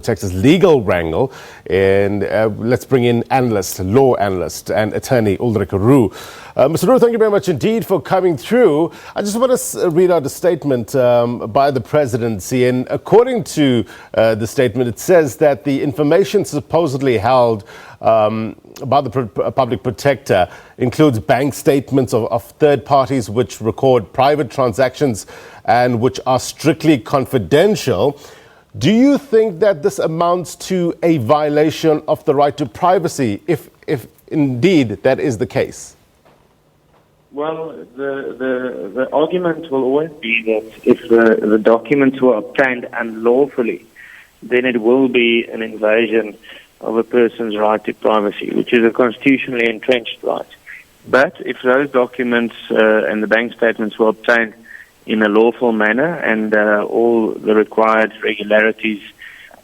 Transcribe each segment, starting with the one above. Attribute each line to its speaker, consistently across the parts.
Speaker 1: Texas legal wrangle, and let's bring in law analyst and attorney Ulrich Roux. Mr. Roux, thank you very much indeed for coming through. I just want to read out a statement by the presidency, and according to the statement, it says that the information supposedly held by the public protector includes bank statements of third parties which record private transactions and which are strictly confidential. Do you think that this amounts to a violation of the right to privacy, if indeed that is the case?
Speaker 2: Well, the argument will always be that if the documents were obtained unlawfully, then it will be an invasion of a person's right to privacy, which is a constitutionally entrenched right. But if those documents and the bank statements were obtained in a lawful manner and all the required regularities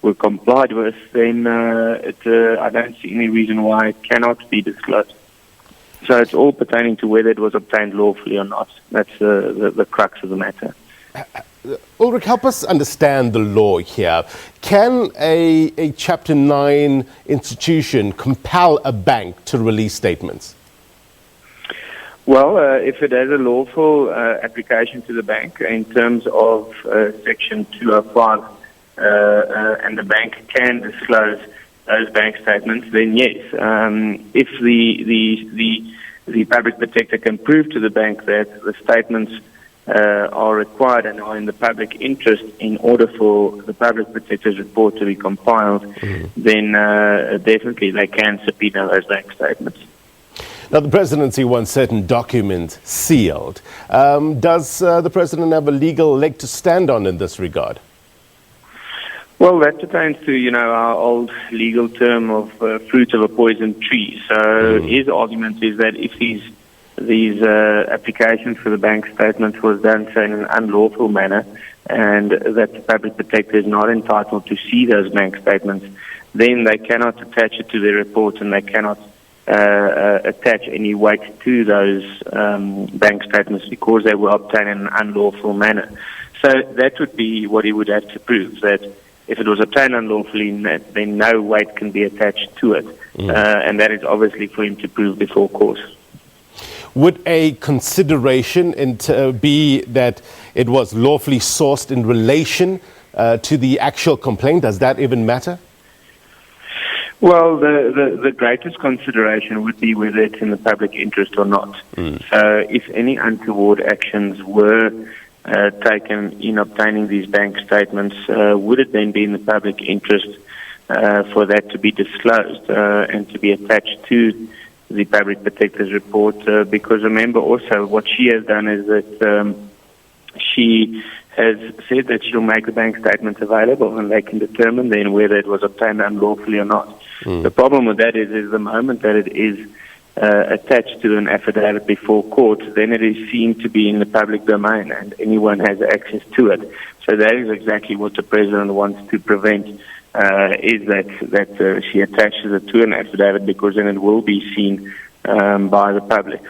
Speaker 2: were complied with, then I don't see any reason why it cannot be disclosed. So it's all pertaining to whether it was obtained lawfully or not. That's the crux of the matter.
Speaker 1: Ulrich, help us understand the law here. Can a Chapter 9 institution compel a bank to release statements?
Speaker 2: Well, if it has a lawful application to the bank in terms of Section 205 and the bank can disclose those bank statements, then yes. If the public protector can prove to the bank that the statements are required and are in the public interest in order for the public protector's report to be compiled, then definitely they can subpoena those bank statements.
Speaker 1: Now, the presidency wants certain documents sealed. Does the president have a legal leg to stand on in this regard?
Speaker 2: Well, that pertains to, our old legal term of fruit of a poisoned tree. So his argument is that if these applications for the bank statements was done in an unlawful manner and that the public protector is not entitled to see those bank statements, then they cannot attach it to their report and they cannot attach any weight to those bank statements because they were obtained in an unlawful manner. So that would be what he would have to prove, that if it was obtained unlawfully, then no weight can be attached to it. And that is obviously for him to prove before court.
Speaker 1: Would a consideration be that it was lawfully sourced in relation to the actual complaint? Does that even matter?
Speaker 2: Well, the greatest consideration would be whether it's in the public interest or not. So if any untoward actions were taken in obtaining these bank statements, would it then be in the public interest for that to be disclosed and to be attached to the public protector's report? Because remember also what she has done is that she has said that she'll make the bank statements available and they can determine then whether it was obtained unlawfully or not. The problem with that is the moment that it is attached to an affidavit before court, then it is seen to be in the public domain and anyone has access to it. So that is exactly what the president wants to prevent, is that she attaches it to an affidavit, because then it will be seen by the public.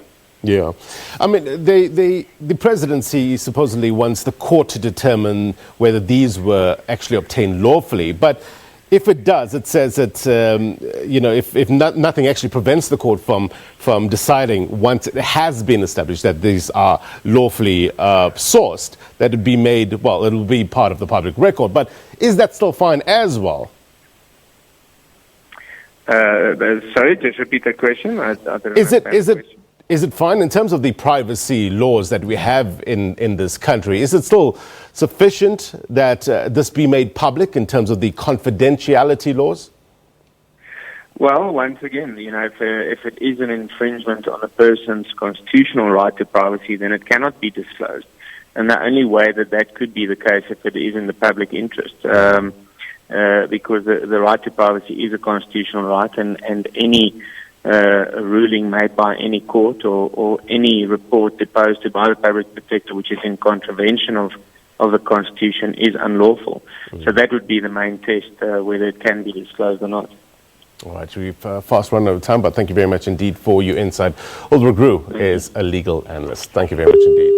Speaker 1: Yeah. I mean, the presidency supposedly wants the court to determine whether these were actually obtained lawfully. But if it does, it says that, if nothing actually prevents the court from deciding once it has been established that these are lawfully sourced, that it be made, well, it'll be part of the public record. But is that still fine as well?
Speaker 2: Sorry, just repeat the question.
Speaker 1: Is it fine in terms of the privacy laws that we have in this country? Is it still sufficient that this be made public in terms of the confidentiality laws?
Speaker 2: Well, once again, if it is an infringement on a person's constitutional right to privacy, then it cannot be disclosed. And the only way that could be the case if it is in the public interest, because the right to privacy is a constitutional right, and any a ruling made by any court or any report deposed by the public protector which is in contravention of the Constitution is unlawful. So that would be the main test, whether it can be disclosed or not.
Speaker 1: All right, we've fast run out of time, but thank you very much indeed for your insight. Ulrich Roux is a legal analyst. Thank you very much indeed.